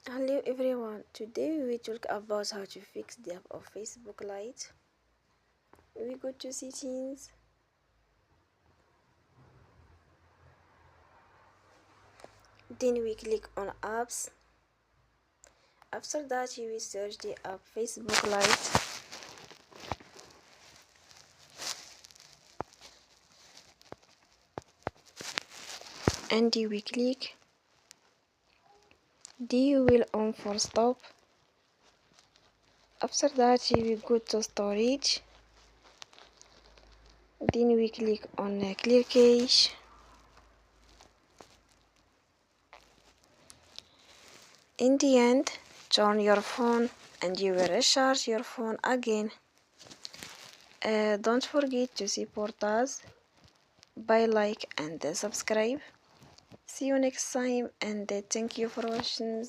Hello everyone, today we will talk about how to fix the app of Facebook Lite. We go to settings, then we click on apps. After that you will search the app Facebook Lite. And you will click. Then you will on for stop. After that you will go to storage. Then we click on clear cache. In the end, turn your phone and you will recharge your phone again. Don't forget to support us by like and subscribe. See you next time and thank you for watching.